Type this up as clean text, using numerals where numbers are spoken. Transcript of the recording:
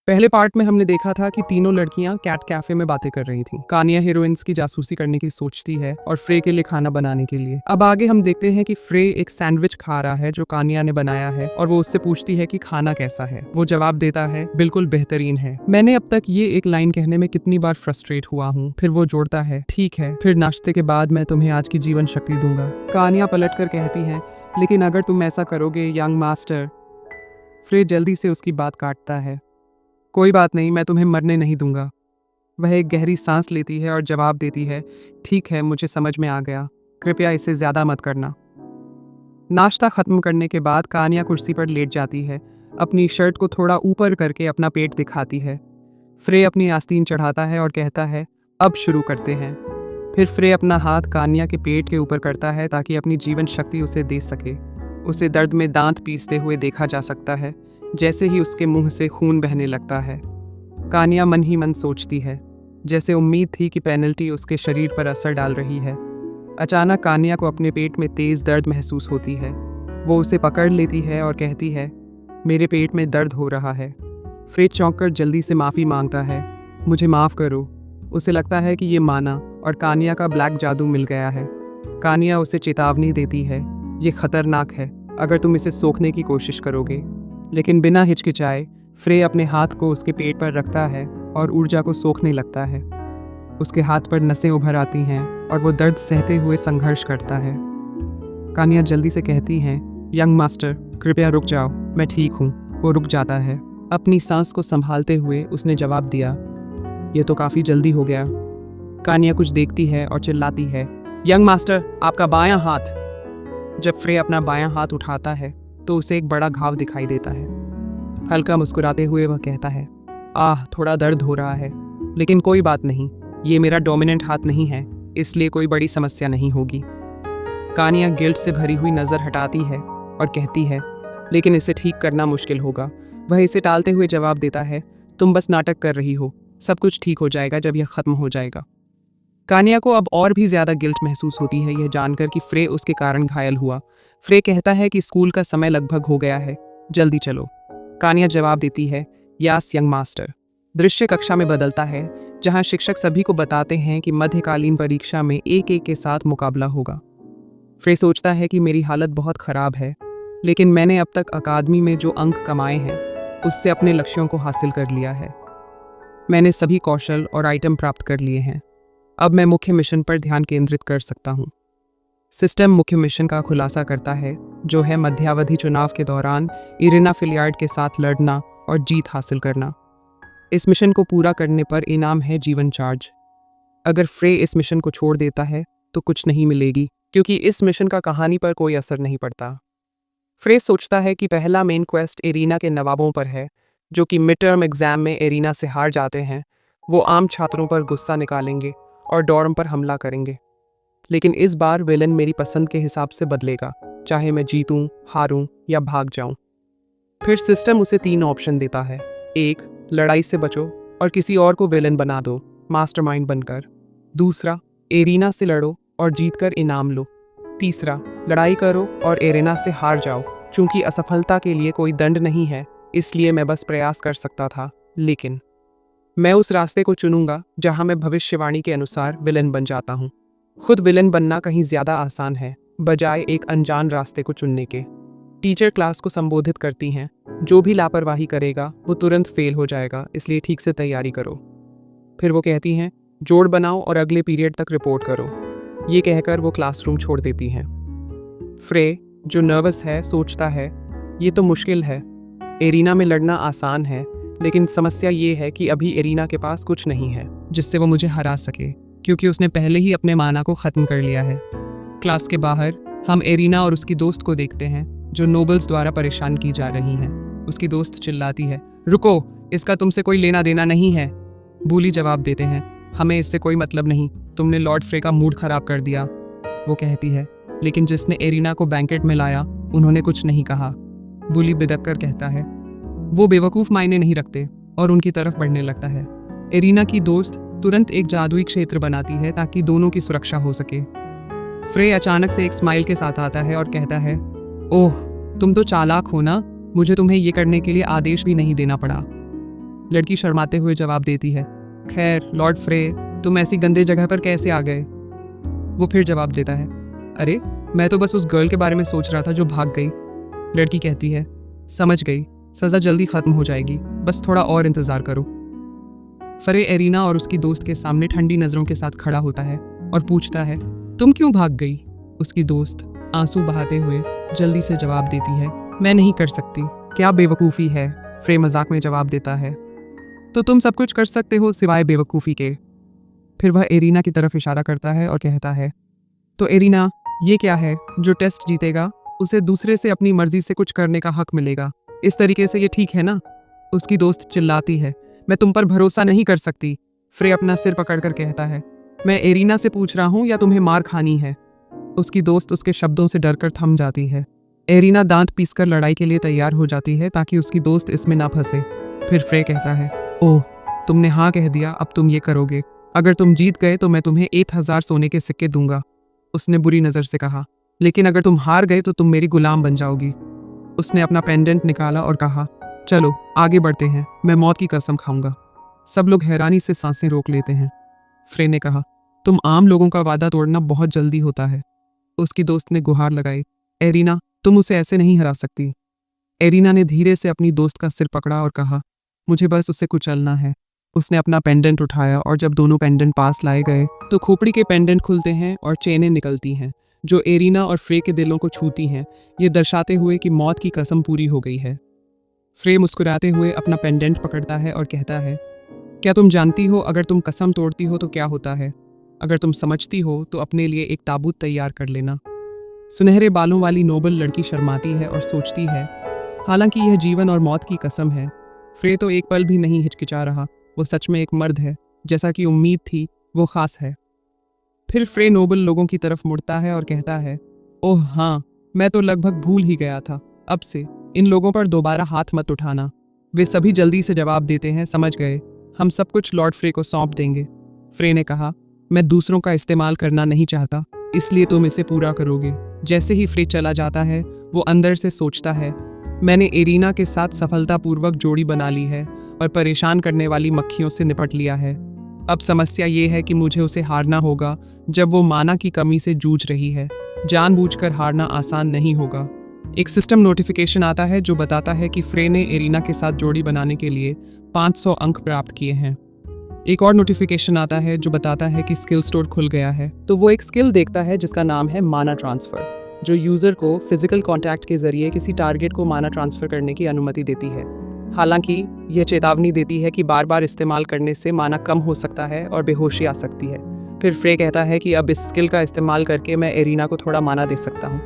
पहले पार्ट में हमने देखा था कि तीनों लड़कियां कैट कैफे में बातें कर रही थीं। कानिया हीरोइंस की जासूसी करने की सोचती है और फ्रे के लिए खाना बनाने के लिए। अब आगे हम देखते हैं कि फ्रे एक सैंडविच खा रहा है जो कानिया ने बनाया है और वो उससे पूछती है कि खाना कैसा है। वो जवाब देता है, बिल्कुल बेहतरीन है। मैंने अब तक ये एक लाइन कहने में कितनी बार फ्रस्ट्रेट हुआ हूँ। फिर वो जोड़ता है, ठीक है, फिर नाश्ते के बाद मैं तुम्हें आज की जीवन शक्ति दूंगा। कानिया पलट कर कहती है, लेकिन अगर तुम ऐसा करोगे यंग मास्टर। फ्रे जल्दी से उसकी बात काटता है, कोई बात नहीं, मैं तुम्हें मरने नहीं दूंगा। वह एक गहरी सांस लेती है और जवाब देती है, ठीक है, मुझे समझ में आ गया, कृपया इसे ज्यादा मत करना। नाश्ता खत्म करने के बाद कानिया कुर्सी पर लेट जाती है, अपनी शर्ट को थोड़ा ऊपर करके अपना पेट दिखाती है। फ्रे अपनी आस्तीन चढ़ाता है और कहता है, अब शुरू करते हैं। फिर फ्रे अपना हाथ कानिया के पेट के ऊपर करता है ताकि अपनी जीवन शक्ति उसे दे सके। उसे दर्द में दांत पीसते हुए देखा जा सकता है, जैसे ही उसके मुंह से खून बहने लगता है। कानिया मन ही मन सोचती है, जैसे उम्मीद थी कि पेनल्टी उसके शरीर पर असर डाल रही है। अचानक कानिया को अपने पेट में तेज दर्द महसूस होती है। वो उसे पकड़ लेती है और कहती है, मेरे पेट में दर्द हो रहा है। फ्रेड चौंक कर जल्दी से माफ़ी मांगता है, मुझे माफ़ करो। उसे लगता है कि ये माना और कानिया का ब्लैक जादू मिल गया है। कानिया उसे चेतावनी देती है, ये खतरनाक है अगर तुम इसे सोखने की कोशिश करोगे। लेकिन बिना हिचकिचाए फ्रे अपने हाथ को उसके पेट पर रखता है और ऊर्जा को सोखने लगता है। उसके हाथ पर नसें उभर आती हैं और वो दर्द सहते हुए संघर्ष करता है। कानिया जल्दी से कहती हैं, यंग मास्टर, कृपया रुक जाओ, मैं ठीक हूँ। वो रुक जाता है। अपनी सांस को संभालते हुए उसने जवाब दिया, ये तो काफ़ी जल्दी हो गया। कानिया कुछ देखती है और चिल्लाती है, यंग मास्टर, आपका बायां हाथ। जब फ्रे अपना बायां हाथ उठाता है तो उसे एक बड़ा घाव दिखाई देता है। हल्का मुस्कुराते हुए वह कहता है, आह, थोड़ा दर्द हो रहा है, लेकिन कोई बात नहीं, ये मेरा डोमिनेंट हाथ नहीं है, इसलिए कोई बड़ी समस्या नहीं होगी। कानिया गिल्ट से भरी हुई नज़र हटाती है और कहती है, लेकिन इसे ठीक करना मुश्किल होगा। वह इसे टालते हुए जवाब देता है, तुम बस नाटक कर रही हो, सब कुछ ठीक हो जाएगा जब यह खत्म हो जाएगा। कानिया को अब और भी ज्यादा गिल्ट महसूस होती है यह जानकर कि फ्रे उसके कारण घायल हुआ। फ्रे कहता है कि स्कूल का समय लगभग हो गया है, जल्दी चलो। कानिया जवाब देती है, यास यंग मास्टर। दृश्य कक्षा में बदलता है, जहां शिक्षक सभी को बताते हैं कि मध्यकालीन परीक्षा में एक एक के साथ मुकाबला होगा। फ्रे सोचता है कि मेरी हालत बहुत खराब है, लेकिन मैंने अब तक अकादमी में जो अंक कमाए हैं उससे अपने लक्ष्यों को हासिल कर लिया है। मैंने सभी कौशल और आइटम प्राप्त कर लिए हैं। अब मैं मुख्य मिशन पर ध्यान केंद्रित कर सकता हूँ। सिस्टम मुख्य मिशन का खुलासा करता है, जो है मध्यावधि चुनाव के दौरान इरिना फिलियार्ड के साथ लड़ना और जीत हासिल करना। इस मिशन को पूरा करने पर इनाम है जीवन चार्ज। अगर फ्रे इस मिशन को छोड़ देता है तो कुछ नहीं मिलेगी, क्योंकि इस मिशन का कहानी पर कोई असर नहीं पड़ता। फ्रे सोचता है कि पहला मेन क्वेस्ट एरिना के नवाबों पर है, जो कि मिड टर्म एग्जाम में एरिना से हार जाते हैं। वो आम छात्रों पर गुस्सा निकालेंगे और डॉर्म पर हमला करेंगे। लेकिन इस बार विलन मेरी पसंद के हिसाब से बदलेगा, चाहे मैं जीतूं, हारूं या भाग जाऊं। फिर सिस्टम उसे 3 ऑप्शन देता है। 1, लड़ाई से बचो और किसी और को विलन बना दो, मास्टरमाइंड बनकर। दूसरा, एरिना से लड़ो और जीतकर इनाम लो। तीसरा, लड़ाई करो और एरिना से हार जाओ। चूंकि असफलता के लिए कोई दंड नहीं है, इसलिए मैं बस प्रयास कर सकता था, लेकिन मैं उस रास्ते को चुनूंगा जहां मैं भविष्यवाणी के अनुसार विलन बन जाता हूं। खुद विलन बनना कहीं ज्यादा आसान है, बजाय एक अनजान रास्ते को चुनने के। टीचर क्लास को संबोधित करती हैं, जो भी लापरवाही करेगा वो तुरंत फेल हो जाएगा, इसलिए ठीक से तैयारी करो। फिर वो कहती हैं, जोड़ बनाओ और अगले पीरियड तक रिपोर्ट करो। ये कहकर वो क्लासरूम छोड़ देती हैं। फ्रे, जो नर्वस है, सोचता है, ये तो मुश्किल है। एरिना में लड़ना आसान है, लेकिन समस्या ये है कि अभी एरिना के पास कुछ नहीं है जिससे वो मुझे हरा सके, क्योंकि उसने पहले ही अपने माना को ख़त्म कर लिया है। क्लास के बाहर हम एरिना और उसकी दोस्त को देखते हैं, जो नोबल्स द्वारा परेशान की जा रही हैं। उसकी दोस्त चिल्लाती है, रुको, इसका तुमसे कोई लेना देना नहीं है। बूली जवाब देते हैं, हमें इससे कोई मतलब नहीं, तुमने लॉर्ड फ्रे का मूड खराब कर दिया। वो कहती है, लेकिन जिसने एरिना को बैंकेट में लाया उन्होंने कुछ नहीं कहा। बूली बिदक कर कहता है, वो बेवकूफ़ मायने नहीं रखते, और उनकी तरफ बढ़ने लगता है। एरिना की दोस्त तुरंत एक जादुई क्षेत्र बनाती है ताकि दोनों की सुरक्षा हो सके। फ्रे अचानक से एक स्माइल के साथ आता है और कहता है, ओह, तुम तो चालाक हो ना, मुझे तुम्हें ये करने के लिए आदेश भी नहीं देना पड़ा। लड़की शर्माते हुए जवाब देती है, खैर लॉर्ड फ्रे, तुम ऐसी गंदे जगह पर कैसे आ गए? वो फिर जवाब देता है, अरे मैं तो बस उस गर्ल के बारे में सोच रहा था जो भाग गई। लड़की कहती है, समझ गई, सज़ा जल्दी ख़त्म हो जाएगी, बस थोड़ा और इंतज़ार करो। फ्रे एरिना और उसकी दोस्त के सामने ठंडी नज़रों के साथ खड़ा होता है और पूछता है, तुम क्यों भाग गई? उसकी दोस्त आंसू बहाते हुए जल्दी से जवाब देती है, मैं नहीं कर सकती। क्या बेवकूफ़ी है, फ्रे मजाक में जवाब देता है, तो तुम सब कुछ कर सकते हो सिवाय बेवकूफ़ी के। फिर वह एरिना की तरफ इशारा करता है और कहता है, तो एरिना, ये क्या है, जो टेस्ट जीतेगा उसे दूसरे से अपनी मर्जी से कुछ करने का हक मिलेगा, इस तरीके से ये ठीक है ना? उसकी दोस्त चिल्लाती है, मैं तुम पर भरोसा नहीं कर सकती। फ्रे अपना सिर पकड़कर कहता है, मैं एरिना से पूछ रहा हूँ या तुम्हें मार खानी है? उसकी दोस्त उसके शब्दों से डरकर थम जाती है। एरिना दांत पीसकर लड़ाई के लिए तैयार हो जाती है ताकि उसकी दोस्त इसमें ना फंसे। फिर फ्रे कहता है, ओह, तुमने हाँ कह दिया, अब तुम ये करोगे। अगर तुम जीत गए तो मैं तुम्हें 1000 सोने के सिक्के दूंगा। उसने बुरी नज़र से कहा, लेकिन अगर तुम हार गए तो तुम मेरी गुलाम बन जाओगी। उसने अपना पेंडेंट निकाला और कहा, चलो आगे बढ़ते हैं, मैं मौत की कसम खाऊंगा। सब लोग हैरानी से सांसें रोक लेते हैं। फ्रे ने कहा, तुम आम लोगों का वादा तोड़ना बहुत जल्दी होता है। उसकी दोस्त ने गुहार लगाई, एरिना, तुम उसे ऐसे नहीं हरा सकती। एरिना ने धीरे से अपनी दोस्त का सिर पकड़ा और कहा, मुझे बस उसे कुचलना है। उसने अपना पेंडेंट उठाया और जब दोनों पेंडेंट पास लाए गए तो खोपड़ी के पेंडेंट खुलते हैं और चेनें निकलती हैं जो एरिना और फ्रे के दिलों को छूती हैं, ये दर्शाते हुए कि मौत की कसम पूरी हो गई है। फ्रे मुस्कुराते हुए अपना पेंडेंट पकड़ता है और कहता है, क्या तुम जानती हो अगर तुम कसम तोड़ती हो तो क्या होता है? अगर तुम समझती हो तो अपने लिए एक ताबूत तैयार कर लेना। सुनहरे बालों वाली नोबल लड़की शर्माती है और सोचती है, हालांकि यह जीवन और मौत की कसम है। फ्रे तो एक पल भी नहीं हिचकिचा रहा, वो सच में एक मर्द है, जैसा कि उम्मीद थी, वो खास है। फिर फ्रे नोबल लोगों की तरफ मुड़ता है और कहता है, ओह हाँ, मैं तो लगभग भूल ही गया था, अब से इन लोगों पर दोबारा हाथ मत उठाना। वे सभी जल्दी से जवाब देते हैं, समझ गए, हम सब कुछ लॉर्ड फ्रे को सौंप देंगे। फ्रे ने कहा, मैं दूसरों का इस्तेमाल करना नहीं चाहता, इसलिए तुम इसे पूरा करोगे। जैसे ही फ्रे चला जाता है वो अंदर से सोचता है, मैंने एरिना के साथ सफलतापूर्वक जोड़ी बना ली है और परेशान करने वाली मक्खियों से निपट लिया है। अब समस्या ये है कि मुझे उसे हारना होगा जब वो माना की कमी से जूझ रही है। जानबूझकर हारना आसान नहीं होगा। एक सिस्टम नोटिफिकेशन आता है जो बताता है कि फ्रे ने एरिना के साथ जोड़ी बनाने के लिए 500 अंक प्राप्त किए हैं। एक और नोटिफिकेशन आता है जो बताता है कि स्किल स्टोर खुल गया है। तो वो एक स्किल देखता है जिसका नाम है माना ट्रांसफ़र, जो यूज़र को फिजिकल कांटेक्ट के जरिए किसी टारगेट को माना ट्रांसफ़र करने की अनुमति देती है। हालांकि यह चेतावनी देती है कि बार बार इस्तेमाल करने से माना कम हो सकता है और बेहोशी आ सकती है। फिर फ्रे कहता है कि अब इस स्किल का इस्तेमाल करके मैं एरिना को थोड़ा माना दे सकता हूँ।